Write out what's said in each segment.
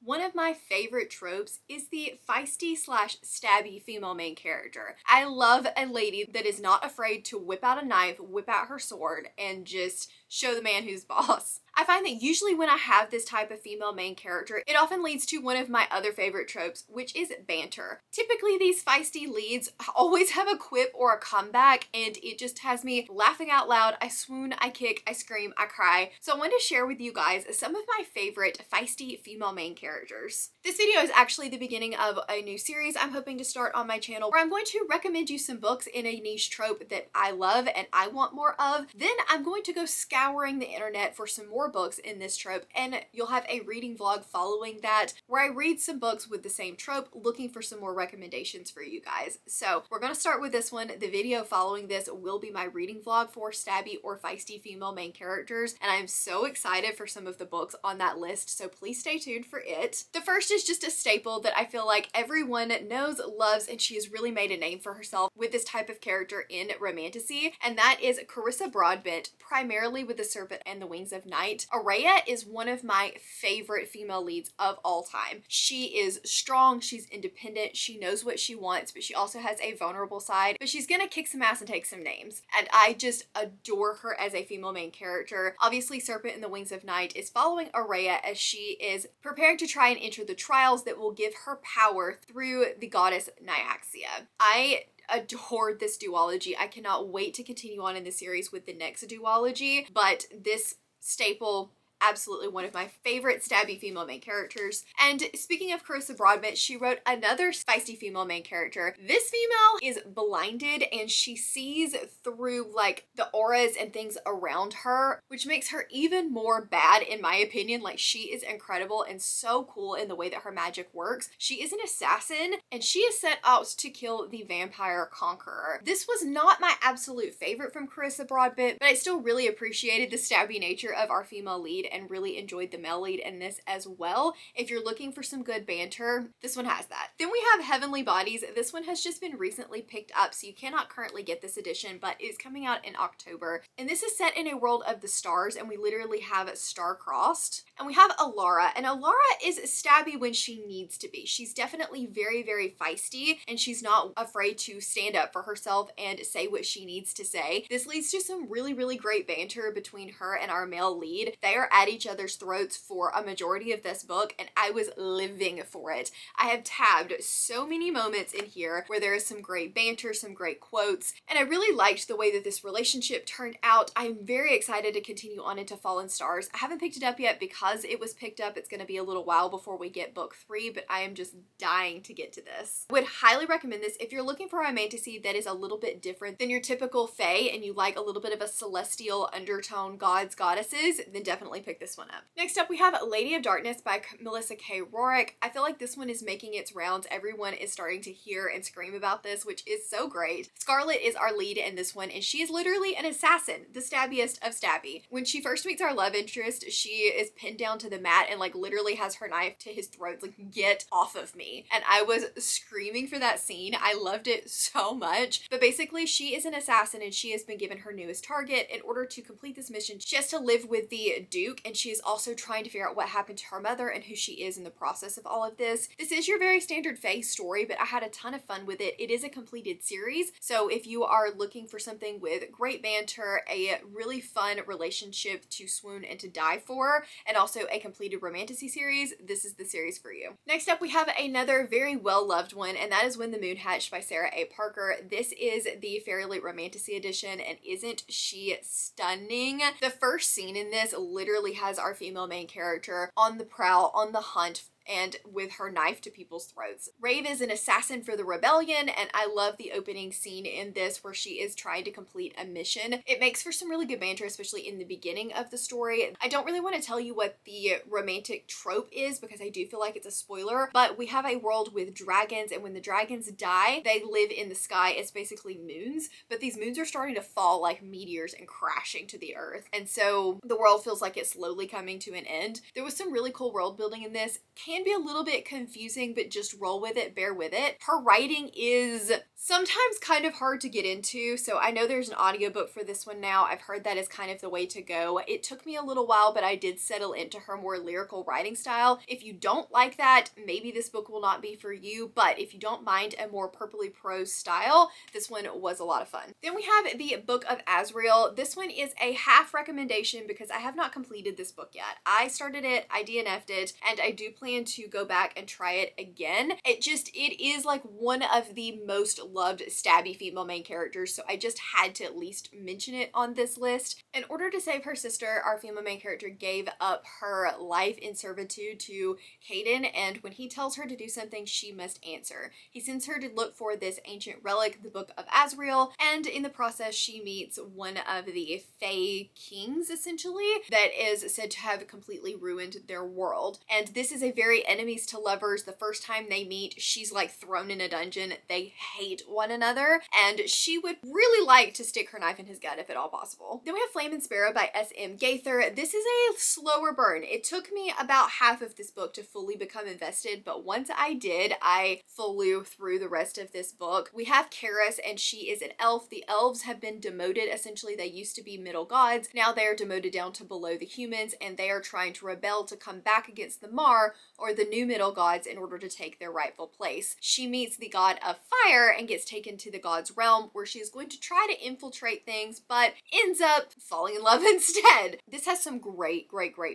One of my favorite tropes is the feisty slash stabby female main character. I love a lady that is not afraid to whip out a knife, whip out her sword, and just show the man who's boss. I find that usually when I have this type of female main character, it often leads to one of my other favorite tropes, which is banter. Typically, these feisty leads always have a quip or a comeback, and it just has me laughing out loud. I swoon, I kick, I scream, I cry. So I wanted to share with you guys some of my favorite feisty female main characters. This video is actually the beginning of a new series I'm hoping to start on my channel, where I'm going to recommend you some books in a niche trope that I love and I want more of. Then I'm going to go scouring the internet for some more books in this trope, and you'll have a reading vlog following that where I read some books with the same trope, looking for some more recommendations for you guys. So we're going to start with this one. The video following this will be my reading vlog for stabby or feisty female main characters, and I'm so excited for some of the books on that list, so please stay tuned for it. The first is just a staple that I feel like everyone knows, loves, and she has really made a name for herself with this type of character in romantasy, and that is Carissa Broadbent, primarily with The Serpent and the Wings of Night. Araya is one of my favorite female leads of all time. She is strong, she's independent, she knows what she wants, but she also has a vulnerable side, but she's gonna kick some ass and take some names. And I just adore her as a female main character. Obviously, Serpent and the Wings of Night is following Araya as she is preparing to try and enter the trials that will give her power through the goddess Nyaxia. I adored this duology. I cannot wait to continue on in the series with the next duology, but this staple, absolutely one of my favorite stabby female main characters. And speaking of Carissa Broadbent, she wrote another feisty female main character. This female is blinded and she sees through like the auras and things around her, which makes her even more bad in my opinion. Like, she is incredible and so cool in the way that her magic works. She is an assassin and she is set out to kill the vampire conqueror. This was not my absolute favorite from Carissa Broadbent, but I still really appreciated the stabby nature of our female lead and really enjoyed the male lead in this as well. If you're looking for some good banter, this one has that. Then we have Heavenly Bodies. This one has just been recently picked up, so you cannot currently get this edition, but it's coming out in October. And this is set in a world of the stars, and we literally have star-crossed. And we have Alara, and Alara is stabby when she needs to be. She's definitely very, very feisty, and she's not afraid to stand up for herself and say what she needs to say. This leads to some really, really great banter between her and our male lead. They are at each other's throats for a majority of this book, and I was living for it. I have tabbed so many moments in here where there is some great banter, some great quotes, and I really liked the way that this relationship turned out. I'm very excited to continue on into Fallen Stars. I haven't picked it up yet because it was picked up. It's going to be a little while before we get book 3, but I am just dying to get to this. Would highly recommend this if you're looking for a romantasy that is a little bit different than your typical fae and you like a little bit of a celestial undertone, gods, goddesses, then definitely pick this one up. Next up, we have Lady of Darkness by Melissa K. Rorick. I feel like this one is making its rounds. Everyone is starting to hear and scream about this, which is so great. Scarlet is our lead in this one, and she is literally an assassin, the stabbiest of stabby. When she first meets our love interest, she is pinned down to the mat and like literally has her knife to his throat, like, get off of me. And I was screaming for that scene. I loved it so much. But basically, she is an assassin and she has been given her newest target. In order to complete this mission, she has to live with the Duke, and she is also trying to figure out what happened to her mother and who she is in the process of all of this. This is your very standard fae story, but I had a ton of fun with it. It is a completed series, so if you are looking for something with great banter, a really fun relationship to swoon and to die for, and also a completed romantasy series, this is the series for you. Next up, we have another very well-loved one, and that is When the Moon Hatched by Sarah A. Parker. This is the Fairylight Romantasy edition, and isn't she stunning? The first scene in this literally has our female main character on the prowl, on the hunt, and with her knife to people's throats. Rave is an assassin for the rebellion, and I love the opening scene in this where she is trying to complete a mission. It makes for some really good banter, especially in the beginning of the story. I don't really want to tell you what the romantic trope is because I do feel like it's a spoiler, but we have a world with dragons, and when the dragons die, they live in the sky as basically moons, but these moons are starting to fall like meteors and crashing to the earth, and so the world feels like it's slowly coming to an end. There was some really cool world building in this. can be a little bit confusing, but just roll with it, bear with it. Her writing is sometimes kind of hard to get into, so I know there's an audiobook for this one now. I've heard that is kind of the way to go. It took me a little while, but I did settle into her more lyrical writing style. If you don't like that, maybe this book will not be for you, but if you don't mind a more purpley prose style, this one was a lot of fun. Then we have the Book of Azrael. This one is a half recommendation because I have not completed this book yet. I started it, I DNF'd it, and I do plan to go back and try it again. It is like one of the most loved stabby female main characters, so I just had to at least mention it on this list. In order to save her sister, our female main character gave up her life in servitude to Caden, and when he tells her to do something, she must answer. He sends her to look for this ancient relic, the Book of Azrael, and in the process she meets one of the Fae kings, essentially, that is said to have completely ruined their world. And this is a very enemies to lovers. The first time they meet, she's like thrown in a dungeon. They hate one another, and she would really like to stick her knife in his gut if at all possible. Then we have Flame and Sparrow by S.M. Gaither. This is a slower burn. It took me about half of this book to fully become invested, but once I did, I flew through the rest of this book. We have Karis, and she is an elf. The elves have been demoted. Essentially, they used to be middle gods. Now they are demoted down to below the humans, and they are trying to rebel to come back against the Mar, or the new middle gods, in order to take their rightful place. She meets the god of fire and gets taken to the god's realm, where she is going to try to infiltrate things, but ends up falling in love instead. This has some great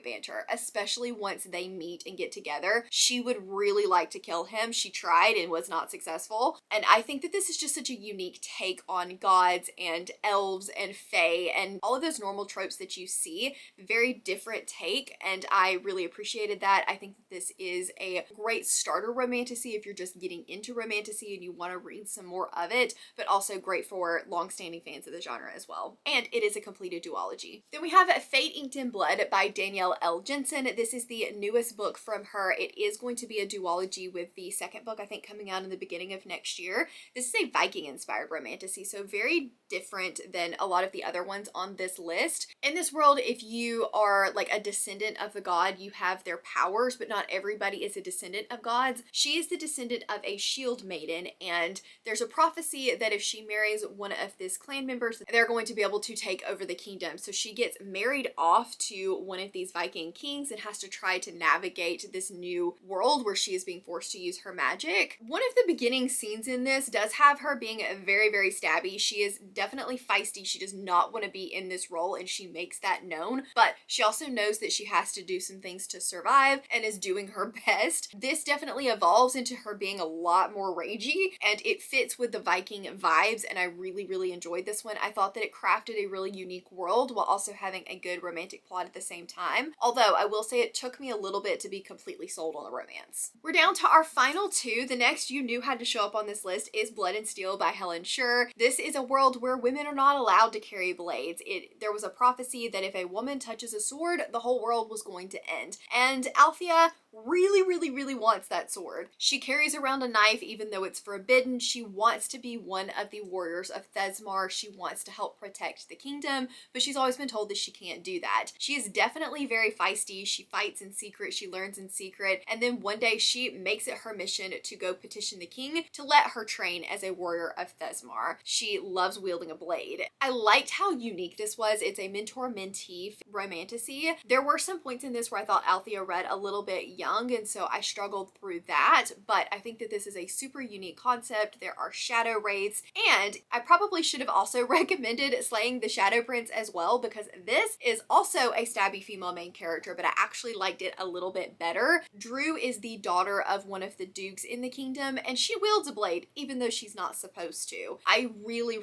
banter, especially once they meet and get together. She would really like to kill him. She tried and was not successful. And I think that this is just such a unique take on gods and elves and fae and all of those normal tropes that you see. Very different take, and I really appreciated that. I think that this is a great starter romantasy if you're just getting into romantasy and you want to read some more of it, but also great for long-standing fans of the genre as well. And it is a completed duology. Then we have Fate Inked in Blood by Danielle L. Jensen. This is the newest book from her. It is going to be a duology with the second book, I think, coming out in the beginning of next year. This is a Viking-inspired romantasy, so very different than a lot of the other ones on this list. In this world, if you are like a descendant of the god, you have their powers, but not everybody is a descendant of gods. She is the descendant of a shield maiden, and there's a prophecy that if she marries one of this clan members, they're going to be able to take over the kingdom. So she gets married off to one of these Viking kings and has to try to navigate this new world where she is being forced to use her magic. One of the beginning scenes in this does have her being very stabby. She is definitely feisty. She does not want to be in this role, and she makes that known, but she also knows that she has to do some things to survive and is doing her best. This definitely evolves into her being a lot more ragey, and it fits with the Viking vibes, and I really enjoyed this one. I thought that it crafted a really unique world while also having a good romantic plot at the same time, although I will say it took me a little bit to be completely sold on the romance. We're down to our final two. The next you knew had to show up on this list is Blood and Steel by Helen Scher. This is a world where women are not allowed to carry blades. There was a prophecy that if a woman touches a sword, the whole world was going to end. And Althea really wants that sword. She carries around a knife even though it's forbidden. She wants to be one of the warriors of Thesmar. She wants to help protect the kingdom, but she's always been told that she can't do that. She is definitely very feisty. She fights in secret. She learns in secret. And then one day she makes it her mission to go petition the king to let her train as a warrior of Thesmar. She loves wielding a blade. I liked how unique this was. It's a mentor-mentee romantasy. There were some points in this where I thought Althea read a little bit young, and so I struggled through that, but I think that this is a super unique concept. There are shadow wraiths, and I probably should have also recommended Slaying the Shadow Prince as well, because this is also a stabby female main character, but I actually liked it a little bit better. Drew is the daughter of one of the dukes in the kingdom, and she wields a blade even though she's not supposed to. I really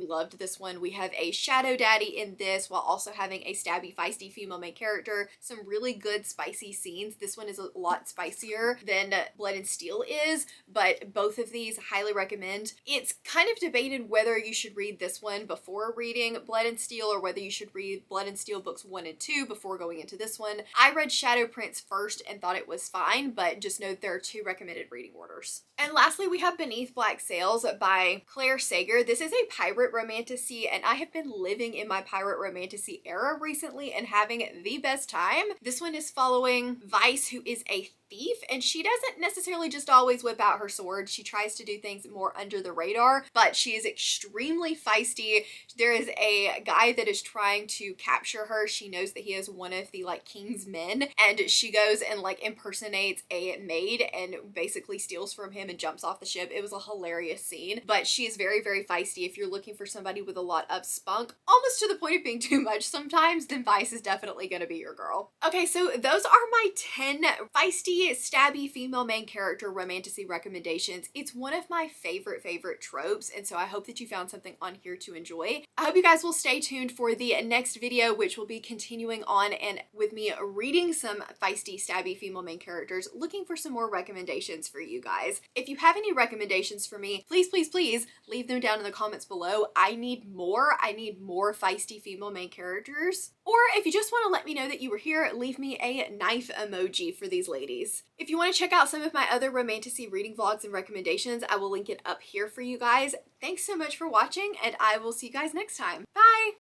loved this one. We have a shadow daddy in this while also having a stabby feisty female main character. Some really good spicy scenes. This one is a lot spicier than Blood and Steel is, but both of these highly recommend. It's kind of debated whether you should read this one before reading Blood and Steel or whether you should read Blood and Steel books 1 and 2 before going into this one. I read Shadow Prince first and thought it was fine, but just know there are 2 recommended reading orders. And lastly, we have Beneath Black Sails by Claire Sager. This is a pirate romantasy, and I have been living in my pirate romantasy era recently and having the best time. This one is following Vice, who is a thief, and she doesn't necessarily just always whip out her sword. She tries to do things more under the radar, but she is extremely feisty. There is a guy that is trying to capture her. She knows that he is one of the like king's men, and she goes and like impersonates a maid and basically steals from him and jumps off the ship. It was a hilarious scene, but she is very, very feisty. If you're looking for somebody with a lot of spunk, almost to the point of being too much sometimes, then Vice is definitely gonna be your girl. Okay, so those are my 10 feisty, stabby female main character romantasy recommendations. It's one of my favorite tropes, and so I hope that you found something on here to enjoy. I hope you guys will stay tuned for the next video, which will be continuing on and with me reading some feisty, stabby female main characters, looking for some more recommendations for you guys. If you have any recommendations for me, please leave them down in the comments below. I need more feisty female main characters. Or if you just want to let me know that you were here, leave me a knife emoji for these ladies. If you want to check out some of my other romantasy reading vlogs and recommendations, I will link it up here for you guys. Thanks so much for watching, and I will see you guys next time. Bye!